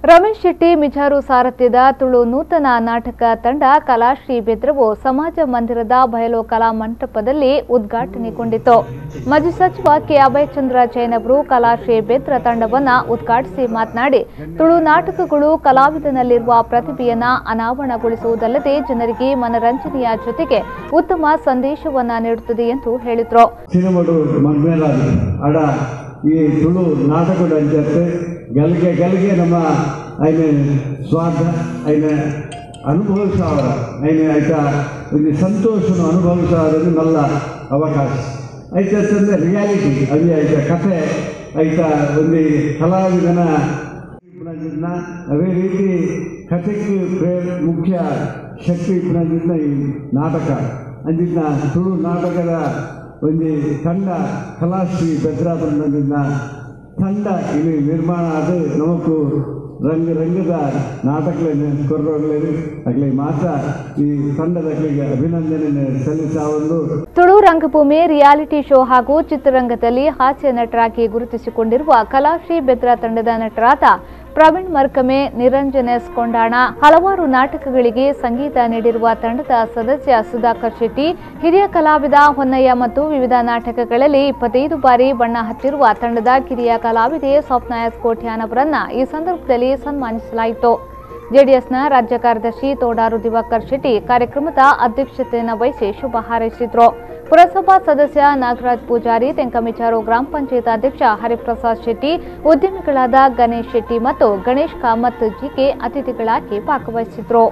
ರಮೇಶ್ ಶೆಟ್ಟಿ ಮಿಜಾರು ಸಾರಥ್ಯದ ತುಳು ನೂತನ ನಾಟಕ ತಂಡ ಕಲಾಶ್ರೀ ಬೆದ್ರವು ಸಮಾಜ ಮಂದಿರದ ಬಯಲು ಕಲಾ ಮಂಟಪದಲ್ಲಿ ಉದ್ಘಾಟನೆಗೊಂಡಿತು। ಮಾಜಿ ಸಚಿವ ಕೆ ಅಭಯಚಂದ್ರ ಜೈನ್ ಅವರು ಕಲಾಶ್ರೀ ಬೆದ್ರ ತಂಡವನ್ನು ಉದ್ಘಾಟಿಸಿ ಮಾತನಾಡಿ, ತುಳು ನಾಟಕಗಳು ಕಲಾವಿದನಲ್ಲಿರುವ ಪ್ರತಿಭೆಯನ್ನು ಅನಾವರಣಗೊಳಿಸುವುದಲ್ಲದೆ ಜನರಿಗೆ ಮನರಂಜನೆಯ ಜೊತೆಗೆ ಉತ್ತಮ ಸಂದೇಶವನ್ನು ನೀಡುತ್ತದೆ ಎಂದು ಹೇಳಿದರು। ಈ ತುಳು ನಾಟಕದ ಅಂಚತ್ತೆ ಗಲ್ಗೆ ಗಲ್ಗೆ ನಮ್ಮ ಐನೆ ಸ್ವಾದ ಐನೆ ಅನುಭವಿಸವರ ಐನೆ ಆಯ್ತಾ ಒಂದು ಸಂತೋಷನ ಅನುಭವಿಸೋದು ನಲ್ಲ ಅವಕಾಶ ಐತಂದ್ರೆ ರಿಯಾಲಿಟಿ ಅದು ಆಯ್ತಾ ಕಥೆ ಆಯ್ತಾ ಒಂದು ಕಲಾವಿದನ ಅದೇ ರೀತಿ ಕಥೆಗೆ ಮುಖ್ಯ ಶಕ್ತಿ ಈ ನಾಟಕ ಅಂದಿನ ತುಳು ನಾಟಕದ ಒಂದು ತಂಡ ಕಲಾಶ್ರೀ ಭದ್ರಾಪುರದಿಂದ ತಂಡ ಇಲ್ಲಿ ನಿರ್ಮಾಣ ಅದು ನಮಗೂ ರಂಗದ ನಾಟಕಗಳನ್ನು ಕೊರಗಲೇನು ಆಗಲಿ ಮಾತ್ರ ಈ ತಂಡದಗಳಿಗೆ ಅಭಿನಂದನೆ ಸಲ್ಲಿಸಲು ತುಳು ರಂಗಭೂಮಿ ರಿಯಾಲಿಟಿ ಶೋ ಹಾಗೂ ಚಿತ್ರರಂಗದಲ್ಲಿ ಹಾಸ್ಯ ನಟರಾಗಿ ಗುರುತಿಸಿಕೊಂಡಿರುವ ಕಲಾಶ್ರೀ ಬೆದ್ರ ತಂಡದ ನಟರಾದ ಪ್ರವೀಣ್ ಮರ್ಕಮೆ, ನಿರಂಜನ್ ಎಸ್ ಕೊಂಡಾಣ ಹಲವಾರು ನಾಟಕಗಳಿಗೆ ಸಂಗೀತ ನೀಡಿರುವ ತಂಡದ ಸದಸ್ಯ ಸುಧಾಕರ್ ಶೆಟ್ಟಿ, ಹಿರಿಯ ಕಲಾವಿದ ಹೊನ್ನಯ್ಯ ಮತ್ತು ವಿವಿಧ ನಾಟಕಗಳಲ್ಲಿ 25 ಬಾರಿ ಬಣ್ಣ ಹಚ್ಚಿರುವ ತಂಡದ ಕಿರಿಯ ಕಲಾವಿದೆ ಸ್ವಪ್ನ ಎಸ್ ಕೋಟ್ಯಾನ್ ಅವರನ್ನ ಈ ಸಂದರ್ಭದಲ್ಲಿ ಸನ್ಮಾನಿಸಲಾಯಿತು। ಜೆಡಿಎಸ್ನ ರಾಜ್ಯ ಕಾರ್ಯದರ್ಶಿ ತೋಡಾರು ದಿವಾಕರ್ ಶೆಟ್ಟಿ ಕಾರ್ಯಕ್ರಮದ ಅಧ್ಯಕ್ಷತೆಯನ್ನು ವಹಿಸಿ ಶುಭ ಹಾರೈಸಿದರು। ಪುರಸಭಾ ಸದಸ್ಯ ನಾಗರಾಜ್ ಪೂಜಾರಿ, ತೆಂಕಮಿಚಾರು ಗ್ರಾಮ ಪಂಚಾಯತ್ ಅಧ್ಯಕ್ಷ ಹರಿಪ್ರಸಾದ್ ಶೆಟ್ಟಿ, ಉದ್ಯಮಿಗಳಾದ ಗಣೇಶ್ ಶೆಟ್ಟಿ ಮತ್ತು ಗಣೇಶ್ ಕಾಮತ್ ಜಿಗೆ ಅತಿಥಿಗಳಾಗಿ ಭಾಗವಹಿಸಿದರು।